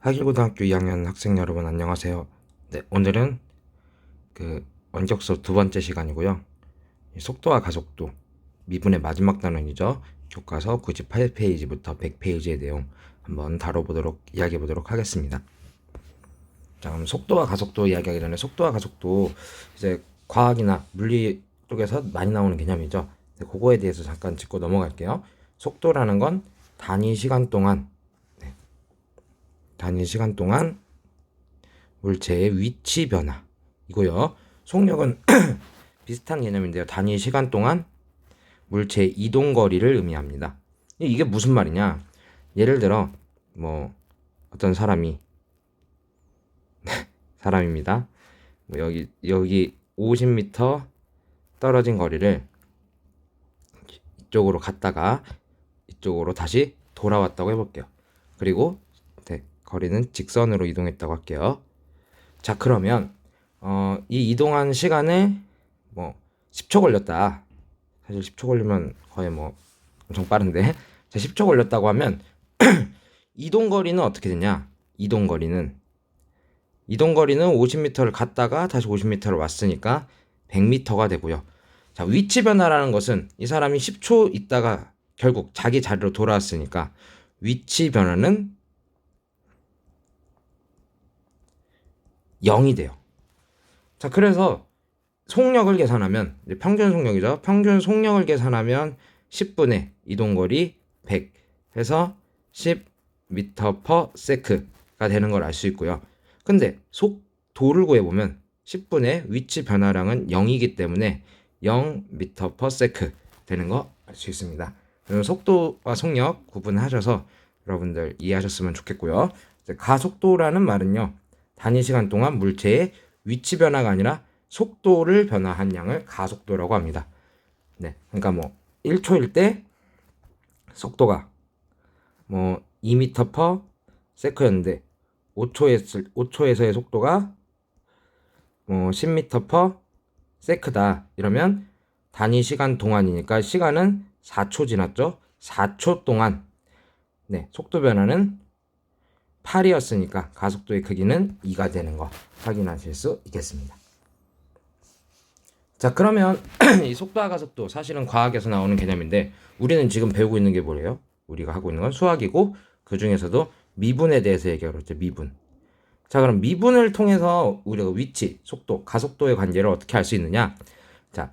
하길고등학교 2학년 학생 여러분 안녕하세요. 네, 오늘은 원격 수업 두 번째 시간이고요. 속도와 가속도, 미분의 마지막 단원이죠. 교과서 98페이지부터 100페이지의 내용 한번 이야기해보도록 하겠습니다. 자, 그럼 속도와 가속도 이야기하기 전에 속도와 가속도 이제 과학이나 물리 쪽에서 많이 나오는 개념이죠. 그거에 대해서 잠깐 짚고 넘어갈게요. 속도라는 건 단위 시간 동안 물체의 위치 변화 이고요. 속력은 비슷한 개념인데요. 단위 시간 동안 물체의 이동 거리를 의미합니다. 이게 무슨 말이냐? 예를 들어 어떤 사람입니다. 여기 50m 떨어진 거리를 이쪽으로 갔다가 이쪽으로 다시 돌아왔다고 해볼게요. 그리고 거리는 직선으로 이동했다고 할게요. 자, 그러면 이 이동한 시간에 10초 걸렸다. 사실 10초 걸리면 거의 엄청 빠른데. 자, 10초 걸렸다고 하면 이동 거리는 어떻게 되냐? 이동 거리는 50m를 갔다가 다시 50m를 왔으니까 100m가 되고요. 자, 위치 변화라는 것은 이 사람이 10초 있다가 결국 자기 자리로 돌아왔으니까 위치 변화는 0이 돼요. 자, 그래서 속력을 계산하면 평균 속력이죠. 평균 속력을 계산하면 10분의 이동거리 100 해서 10m/s가 되는 걸 알 수 있고요. 근데 속도를 구해보면 10분의 위치 변화량은 0이기 때문에 0m/s 되는 거 알 수 있습니다. 속도와 속력 구분하셔서 여러분들 이해하셨으면 좋겠고요. 가속도라는 말은요, 단위 시간 동안 물체의 위치 변화가 아니라 속도를 변화한 양을 가속도라고 합니다. 네, 그러니까 1초일 때 속도가 2m/s였는데 5초에서의 속도가 10m/s다. 이러면 단위 시간 동안이니까 시간은 4초 지났죠. 4초 동안 속도 변화는 8이었으니까 가속도의 크기는 2가 되는 거 확인하실 수 있겠습니다. 자, 그러면 이 속도와 가속도 사실은 과학에서 나오는 개념인데 우리는 지금 배우고 있는 게 뭐예요? 우리가 하고 있는 건 수학이고 그 중에서도 미분에 대해서 얘기하고 있죠. 미분. 자, 그럼 미분을 통해서 우리가 위치, 속도, 가속도의 관계를 어떻게 알 수 있느냐? 자,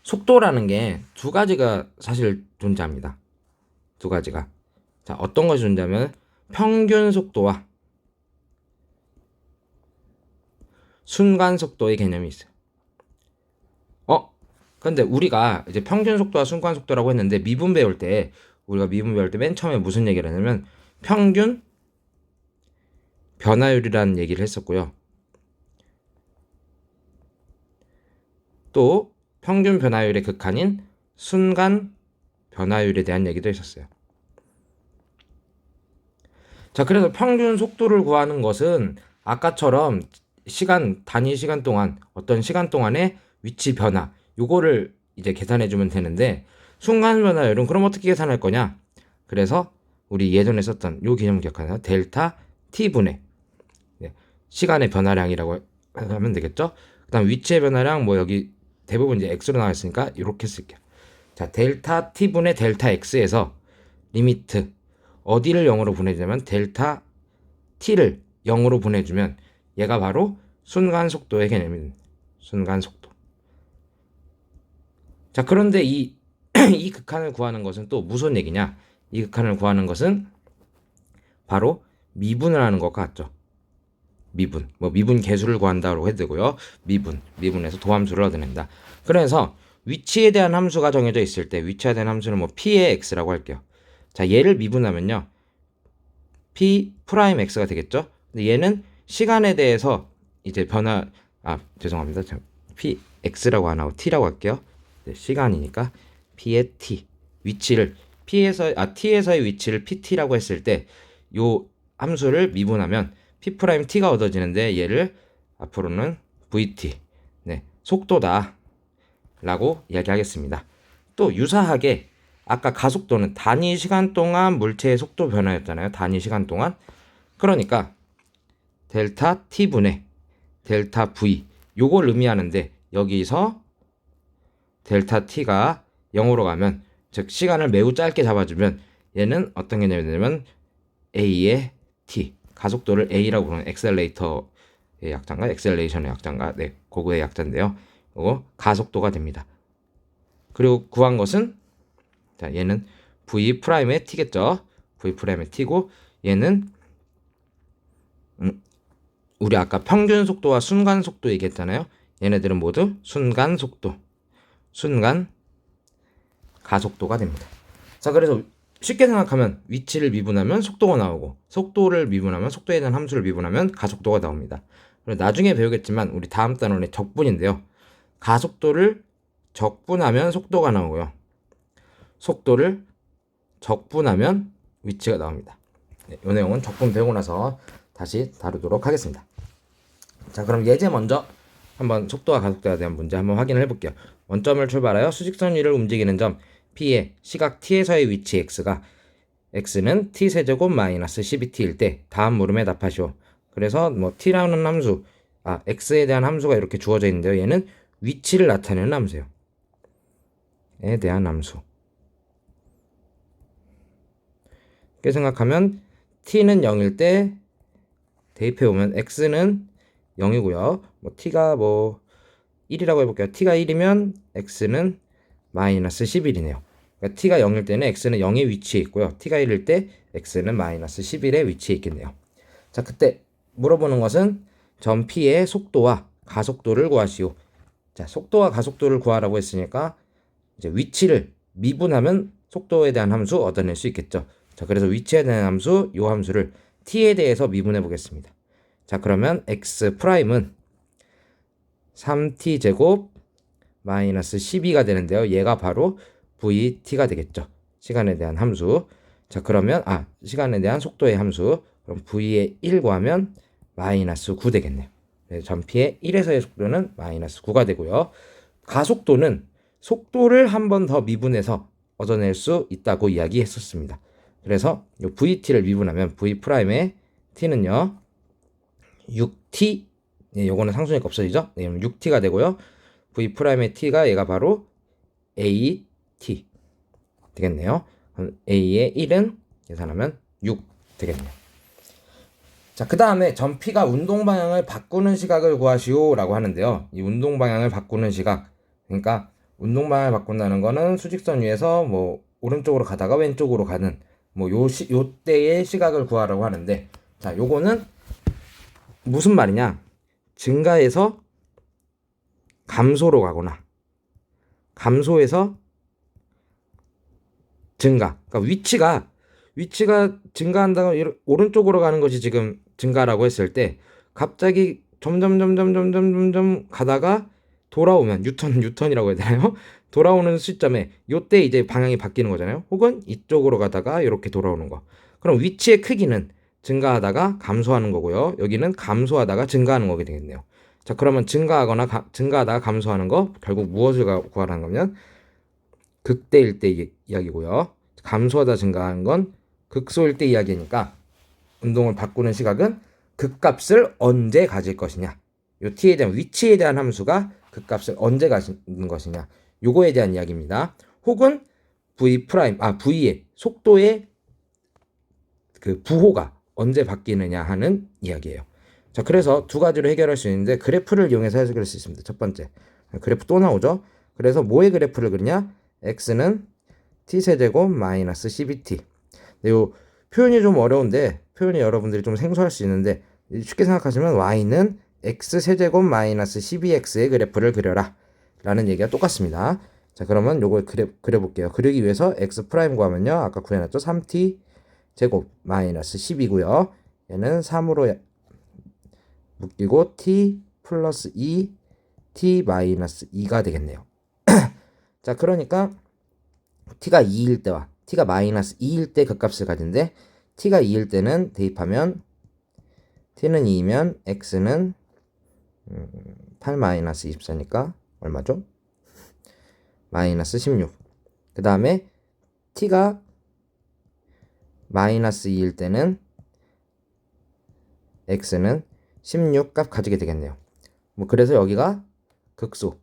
속도라는 게 두 가지가 사실 존재합니다. 두 가지가. 자, 어떤 것이 존재하면 평균 속도와 순간 속도의 개념이 있어요. 근데 우리가 이제 평균 속도와 순간 속도라고 했는데 우리가 미분 배울 때 맨 처음에 무슨 얘기를 했냐면 평균 변화율이라는 얘기를 했었고요. 또 평균 변화율의 극한인 순간 변화율에 대한 얘기도 했었어요. 자, 그래서 평균 속도를 구하는 것은 아까처럼 단위 시간 동안 어떤 시간 동안의 위치 변화 요거를 이제 계산해주면 되는데 순간 변화율은 그럼 어떻게 계산할 거냐? 그래서 우리 예전에 썼던 요 개념 기억하나요? 델타 t분의 시간의 변화량이라고 하면 되겠죠? 그 다음 위치의 변화량 여기 대부분 이제 x로 나와 있으니까 이렇게 쓸게요. 자, 델타 t분의 델타 x에서 리미트 어디를 0으로 보내주냐면 델타 t를 0으로 보내주면 얘가 바로 순간 속도의 개념입니다. 순간 속도. 자, 그런데 이 극한을 구하는 것은 또 무슨 얘기냐? 이 극한을 구하는 것은 바로 미분을 하는 것 같죠. 미분. 미분 계수를 구한다고 해도 되고요. 미분에서 도함수를 얻어낸다. 그래서 위치에 대한 함수가 정해져 있을 때 위치에 대한 함수는 p의 x라고 할게요. 자, 얘를 미분하면요. p 프라임 x가 되겠죠? 근데 얘는 시간에 대해서 이제 죄송합니다. p x라고 안 하고 t라고 할게요. 시간이니까 p의 t 위치를 t에서의 위치를 pt라고 했을 때 요 함수를 미분하면 p 프라임 t가 얻어지는데 얘를 앞으로는 vt 속도다 라고 이야기하겠습니다. 또 유사하게 아까 가속도는 단위 시간 동안 물체의 속도 변화였잖아요. 단위 시간 동안. 그러니까 델타 t분의 델타 v 요걸 의미하는데 여기서 델타 t가 0으로 가면 즉 시간을 매우 짧게 잡아주면 얘는 어떤 개념이냐면 a의 t 가속도를 a라고 부르는 엑셀레이터의 약자인가 엑셀레이션의 약자인가 네 그거의 약자인데요. 이거 가속도가 됩니다. 그리고 구한 것은 자 얘는 v'의 t겠죠. v'의 t고 얘는 우리 아까 평균 속도와 순간 속도 얘기했잖아요. 얘네들은 모두 순간 속도, 순간 가속도가 됩니다. 자, 그래서 쉽게 생각하면 위치를 미분하면 속도가 나오고 속도를 미분하면 속도에 대한 함수를 미분하면 가속도가 나옵니다. 그리고 나중에 배우겠지만 우리 다음 단원의 적분인데요. 가속도를 적분하면 속도가 나오고요. 속도를 적분하면 위치가 나옵니다. 네, 이 내용은 적분 배우고 나서 다시 다루도록 하겠습니다. 자, 그럼 예제 먼저 한번 속도와 가속도에 대한 문제 한번 확인을 해볼게요. 원점을 출발하여 수직선 위를 움직이는 점 P의 시각 T에서의 위치 X가 X는 T세제곱 마이너스 12T일 때 다음 물음에 답하시오. 그래서 뭐 T라는 함수, X에 대한 함수가 이렇게 주어져 있는데요. 얘는 위치를 나타내는 함수예요. 에 대한 함수. 이렇게 생각하면 T는 0일 때 대입해보면 X는 0이고요. 뭐 T가 뭐 1이라고 해볼게요. T가 1이면 X는 마이너스 11이네요. 그러니까 T가 0일 때는 X는 0의 위치에 있고요. T가 1일 때 X는 마이너스 11의 위치에 있겠네요. 자, 그때 물어보는 것은 점 P의 속도와 가속도를 구하시오. 자, 속도와 가속도를 구하라고 했으니까 이제 위치를 미분하면 속도에 대한 함수 얻어낼 수 있겠죠. 자, 그래서 위치에 대한 함수, 이 함수를 T에 대해서 미분해 보겠습니다. 자, 그러면 X 프라임은 3t 제곱 마이너스 12가 되는데요. 얘가 바로 vt가 되겠죠. 시간에 대한 함수. 자, 그러면 시간에 대한 속도의 함수. 그럼 v의 1 구하면 마이너스 9 되겠네요. 네, 점 P의 1에서의 속도는 마이너스 9가 되고요. 가속도는 속도를 한 번 더 미분해서 얻어낼 수 있다고 이야기했었습니다. 그래서 이 vt를 미분하면 v'의 t는요 6t, 네, 요거는 상수니까 없어지죠. 네, 6t가 되고요. v'의 t가 얘가 바로 at 되겠네요. 그럼 a의 1은 계산하면 6 되겠네요. 자, 그 다음에 점 P가 운동 방향을 바꾸는 시각을 구하시오 라고 하는데요. 이 운동 방향을 바꾸는 시각, 그러니까 운동 방향을 바꾼다는 거는 수직선 위에서 뭐 오른쪽으로 가다가 왼쪽으로 가는 뭐 요 때의 시각을 구하라고 하는데, 자, 요거는 무슨 말이냐? 증가해서 감소로 가거나 감소해서 증가. 그러니까 위치가 증가한다고 오른쪽으로 가는 것이 지금 증가라고 했을 때 갑자기 점점 가다가 돌아오면 유턴이라고 해야 되나요? 돌아오는 시점에 요때 이제 방향이 바뀌는 거잖아요. 혹은 이쪽으로 가다가 이렇게 돌아오는 거. 그럼 위치의 크기는 증가하다가 감소하는 거고요. 여기는 감소하다가 증가하는 거게 되겠네요. 자, 그러면 증가하다가 감소하는 거 결국 무엇을 구하라는 거면 극대일 때 이야기고요. 감소하다 증가하는 건 극소일 때 이야기니까 운동을 바꾸는 시각은 극값을 언제 가질 것이냐. 요 t에 대한 위치에 대한 함수가 극값을 언제 가지는 것이냐. 요거에 대한 이야기입니다. 혹은 v의 속도의 그 부호가 언제 바뀌느냐 하는 이야기예요. 자, 그래서 두 가지로 해결할 수 있는데 그래프를 이용해서 해석할 수 있습니다. 첫 번째, 그래프 또 나오죠. 그래서 뭐의 그래프를 그리냐? x는 t세제곱 마이너스 12t. 요 표현이 좀 어려운데 표현이 여러분들이 좀 생소할 수 있는데 쉽게 생각하시면 y는 x세제곱 마이너스 12x의 그래프를 그려라 라는 얘기가 똑같습니다. 자, 그러면 요걸 그려볼게요. 그리기 위해서 x 프라임 구하면요, 아까 구해놨죠. 3t 제곱 마이너스 10이고요. 얘는 3으로 묶이고 t 플러스 2 t 마이너스 2가 되겠네요. 자, 그러니까 t가 2일 때와 t가 마이너스 2일 때 극값을 가진데 t가 2일 때는 대입하면 t는 2이면 x는 8 마이너스 24니까 얼마죠? 마이너스 16. 그 다음에 t가 마이너스 2일 때는 x는 16 값 가지게 되겠네요. 뭐 그래서 여기가 극소,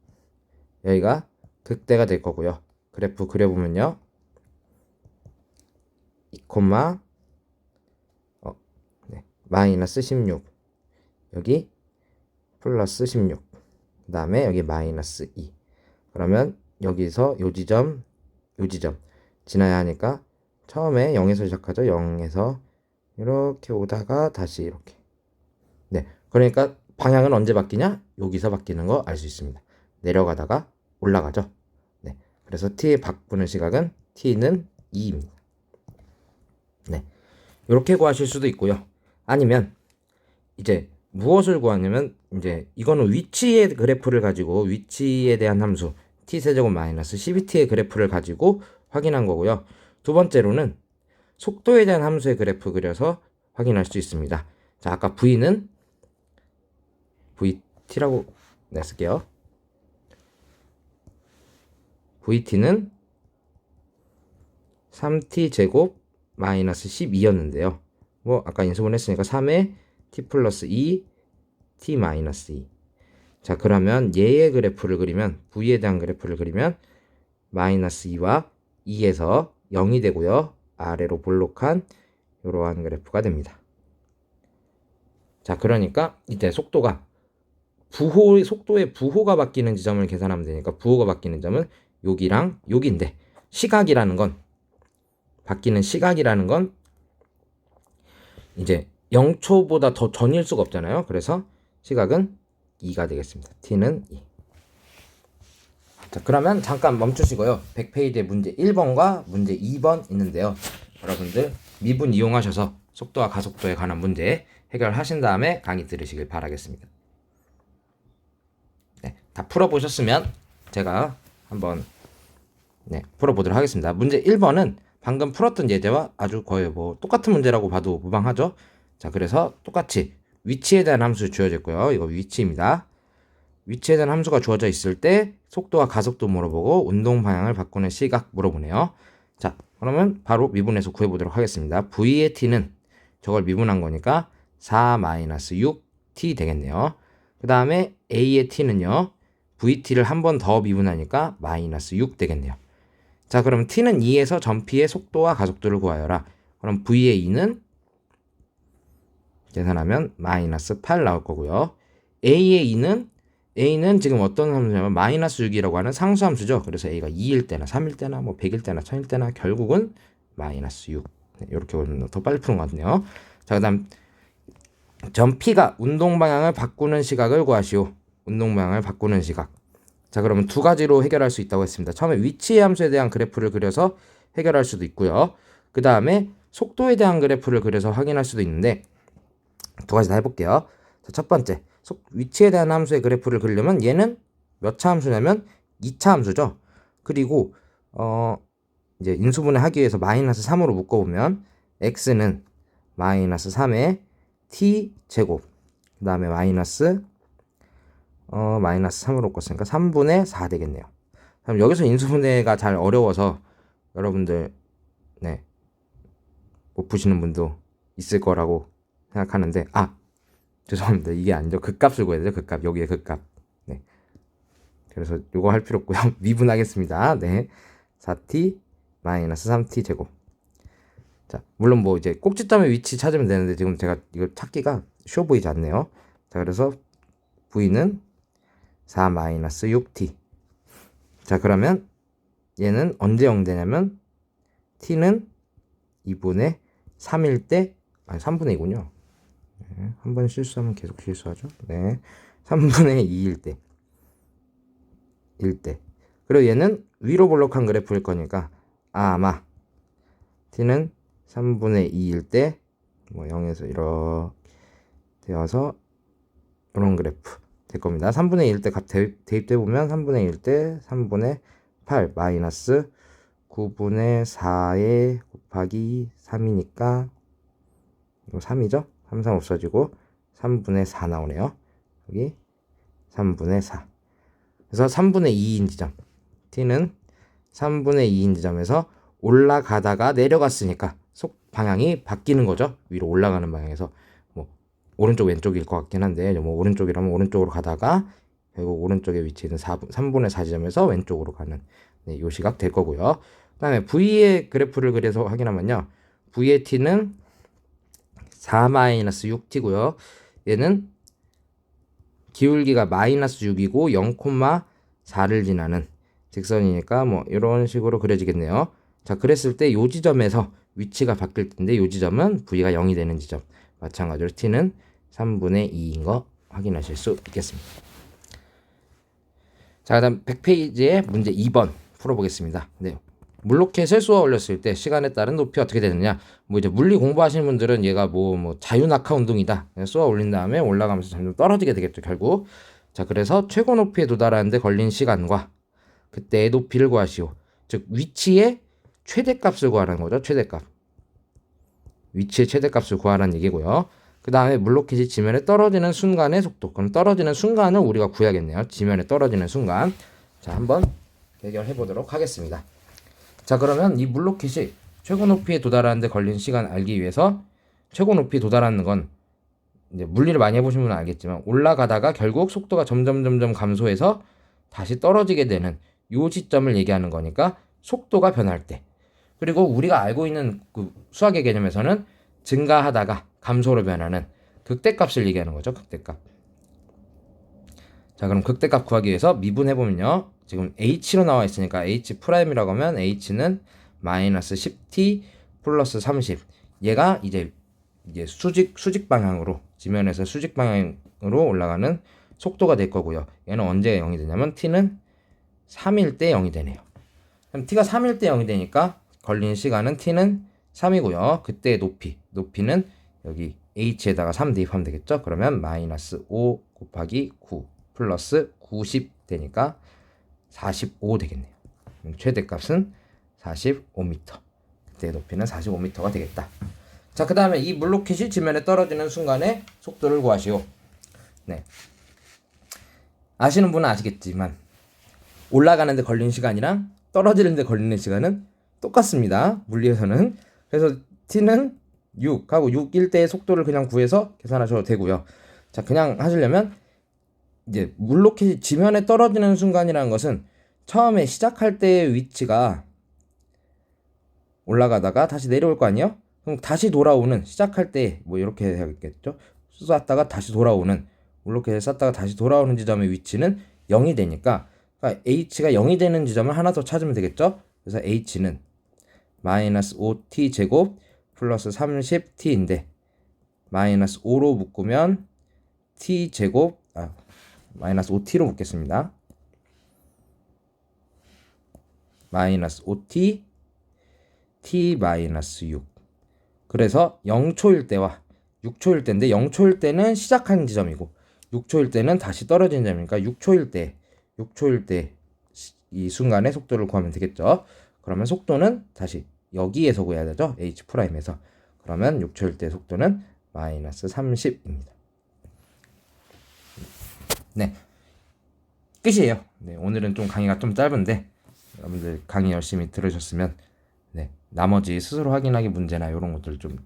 여기가 극대가 될 거고요. 그래프 그려보면요. 2, 마이너스 16, 여기 플러스 16, 그 다음에 여기 마이너스 2. 그러면 여기서 요 지점 지나야 하니까 처음에 0에서 시작하죠. 0에서 이렇게 오다가 다시 이렇게. 네, 그러니까 방향은 언제 바뀌냐? 여기서 바뀌는 거 알 수 있습니다. 내려가다가 올라가죠. 네, 그래서 t의 바꾸는 시각은 t는 2입니다. 네, 이렇게 구하실 수도 있고요. 아니면 이제 무엇을 구하냐면 이제 이거는 위치의 그래프를 가지고 위치에 대한 함수 t세제곱 마이너스 12t의 그래프를 가지고 확인한 거고요. 두 번째로는 속도에 대한 함수의 그래프 그려서 확인할 수 있습니다. 자, 아까 v는 vt라고 냈을게요. vt는 3t 제곱 마이너스 12였는데요. 뭐 아까 인수분 했으니까 3에 t 플러스 2, t 마이너스 2. 자, 그러면 얘의 그래프를 그리면 v에 대한 그래프를 그리면 마이너스 2와 2에서 0이 되고요. 아래로 볼록한 이러한 그래프가 됩니다. 자, 그러니까 이때 속도가 속도의 부호가 바뀌는 지점을 계산하면 되니까 부호가 바뀌는 점은 여기랑 여기인데 시각이라는 건 바뀌는 시각이라는 건 이제 0초보다 더 전일 수가 없잖아요. 그래서 시각은 2가 되겠습니다. t는 2. 자, 그러면 잠깐 멈추시고요. 100페이지에 문제 1번과 문제 2번 있는데요. 여러분들 미분 이용하셔서 속도와 가속도에 관한 문제 해결하신 다음에 강의 들으시길 바라겠습니다. 네, 다 풀어보셨으면 제가 한번 풀어보도록 하겠습니다. 문제 1번은 방금 풀었던 예제와 아주 거의 뭐 똑같은 문제라고 봐도 무방하죠. 자, 그래서 똑같이 위치에 대한 함수 주어졌고요. 이거 위치입니다. 위치에 대한 함수가 주어져 있을 때 속도와 가속도 물어보고 운동 방향을 바꾸는 시각 물어보네요. 자, 그러면 바로 미분해서 구해보도록 하겠습니다. v의 t는 저걸 미분한 거니까 4-6t 되겠네요. 그 다음에 a의 t는요. vt를 한 번 더 미분하니까 마이너스 6 되겠네요. 자, 그럼 t는 2에서 전피의 속도와 가속도를 구하여라. 그럼 v의 2는 계산하면 마이너스 8 나올 거고요. a의 2는 지금 어떤 함수냐면 마이너스 6이라고 하는 상수함수죠. 그래서 a가 2일 때나 3일 때나 뭐 100일 때나 1000일 때나 결국은 마이너스 6. 이렇게 보면 더 빨리 푸는 것 같네요. 자, 그 다음 전 P가 운동 방향을 바꾸는 시각을 구하시오. 운동 방향을 바꾸는 시각. 자, 그러면 두 가지로 해결할 수 있다고 했습니다. 처음에 위치의 함수에 대한 그래프를 그려서 해결할 수도 있고요. 그 다음에 속도에 대한 그래프를 그려서 확인할 수도 있는데 두 가지 다 해볼게요. 자, 첫 번째 위치에 대한 함수의 그래프를 그리려면 얘는 몇 차 함수냐면 2차 함수죠. 그리고 이제 인수분해 하기 위해서 마이너스 3으로 묶어보면 x는 마이너스 3의 t 제곱 그 다음에 마이너스 3으로 묶었으니까 3분의 4 되겠네요. 그럼 여기서 인수분해가 잘 어려워서 여러분들 못 푸시는 분도 있을 거라고 생각하는데 죄송합니다. 이게 아니죠. 극값을 구해야 되죠. 극값. 여기에 극값. 네. 그래서 이거 할 필요 없고요. 미분하겠습니다. 네. 4t 마이너스 3t 제곱. 자, 물론 뭐 이제 꼭지점의 위치 찾으면 되는데 지금 제가 이거 찾기가 쉬워 보이지 않네요. 자, 그래서 v는 4 마이너스 6t. 자, 그러면 얘는 언제 0 되냐면 t는 2분의 3일 때 3분의 2군요. 네, 한 번 실수하면 계속 실수하죠. 네, 3분의 2일 때 1대. 그리고 얘는 위로 볼록한 그래프일 거니까 아마 t는 3분의 2일 때 뭐 0에서 이렇게 되어서 이런 그래프 될 겁니다. 3분의 1 때 값 대입돼 보면 3분의 1 때 3분의 8 마이너스 9분의 4에 곱하기 3이니까 이거 3이죠? 3, 3 없어지고 3분의 4 나오네요. 여기 3분의 4. 그래서 3분의 2인 지점. t는 3분의 2인 지점에서 올라가다가 내려갔으니까 속 방향이 바뀌는 거죠. 위로 올라가는 방향에서 뭐 오른쪽 왼쪽일 것 같긴 한데 뭐 오른쪽이라면 오른쪽으로 가다가 결국 오른쪽에 위치해 있는 3분의 4 지점에서 왼쪽으로 가는 네, 요 시각 될 거고요. 그다음에 V의 그래프를 그려서 확인하면요. V의 t는 4-6t고요. 얘는 기울기가 마이너스 6이고 0,4를 지나는 직선이니까 뭐 이런 식으로 그려지겠네요. 자, 그랬을 때 요 지점에서 위치가 바뀔 텐데 요 지점은 V가 0이 되는 지점. 마찬가지로 t는 3분의 2인 거 확인하실 수 있겠습니다. 자, 그다음 100페이지의 문제 2번 풀어보겠습니다. 네. 물로켓을 쏘아 올렸을 때 시간에 따른 높이 어떻게 되느냐. 뭐 이제 물리 공부하시는 분들은 얘가 뭐 자유낙하 운동이다. 쏘아 올린 다음에 올라가면서 점점 떨어지게 되겠죠, 결국. 자, 그래서 최고 높이에 도달하는데 걸린 시간과 그때의 높이를 구하시오. 즉 위치의 최대값을 구하라는 거죠. 최대값. 위치의 최대값을 구하라는 얘기고요. 그 다음에 물로켓이 지면에 떨어지는 순간의 속도. 그럼 떨어지는 순간을 우리가 구해야겠네요. 지면에 떨어지는 순간. 자, 한번 해결해 보도록 하겠습니다. 자, 그러면 이 물로켓이 최고 높이에 도달하는데 걸린 시간 알기 위해서 최고 높이에 도달하는 건 이제 물리를 많이 해보신 분은 알겠지만 올라가다가 결국 속도가 점점 감소해서 다시 떨어지게 되는 요 시점을 얘기하는 거니까 속도가 변할 때. 그리고 우리가 알고 있는 그 수학의 개념에서는 증가하다가 감소로 변하는 극대값을 얘기하는 거죠. 극대값. 자, 그럼 극대값 구하기 위해서 미분해보면요. 지금 h로 나와 있으니까 h'이라고 하면 h는 마이너스 10t 플러스 30. 얘가 이제 수직 방향으로, 지면에서 수직 방향으로 올라가는 속도가 될 거고요. 얘는 언제 0이 되냐면 t는 3일 때 0이 되네요. 그럼 t가 3일 때 0이 되니까 걸린 시간은 t는 3이고요. 그때의 높이는 여기 h에다가 3 대입하면 되겠죠. 그러면 마이너스 5 곱하기 9 플러스 90 되니까 45 되겠네요. 최대값은 45m. 그때의 높이는 45m가 되겠다. 자, 그 다음에 이 물로켓이 지면에 떨어지는 순간의 속도를 구하시오. 네. 아시는 분은 아시겠지만 올라가는데 걸린 시간이랑 떨어지는데 걸리는 시간은 똑같습니다. 물리에서는. 그래서 t는 6하고 6일 때의 속도를 그냥 구해서 계산하셔도 되고요. 자, 그냥 하시려면 이제 물로켓이 지면에 떨어지는 순간이라는 것은 처음에 시작할 때의 위치가 올라가다가 다시 내려올 거 아니에요? 그럼 다시 돌아오는, 시작할 때 뭐 이렇게 해야겠죠? 쐈다가 다시 돌아오는, 물로켓을 쐈다가 다시 돌아오는 지점의 위치는 0이 되니까, 그러니까 h가 0이 되는 지점을 하나 더 찾으면 되겠죠? 그래서 h는 마이너스 5t 제곱 플러스 30t인데 마이너스 5로 묶으면 t 제곱 마이너스 5t로 묶겠습니다. 마이너스 5t t 마이너스 6. 그래서 0초일 때와 6초일 때인데 0초일 때는 시작한 지점이고 6초일 때는 다시 떨어진 점이니까 6초일 때 이 순간의 속도를 구하면 되겠죠. 그러면 속도는 다시 여기에서 구해야 되죠. h'에서. 그러면 6초일 때 속도는 마이너스 30입니다. 네, 끝이에요. 네, 오늘은 좀 강의가 좀 짧은데 여러분들 강의 열심히 들으셨으면 네, 나머지 스스로 확인하기 문제나 이런 것들 좀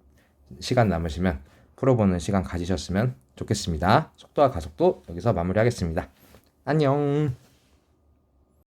시간 남으시면 풀어보는 시간 가지셨으면 좋겠습니다. 속도와 가속도 여기서 마무리하겠습니다. 안녕.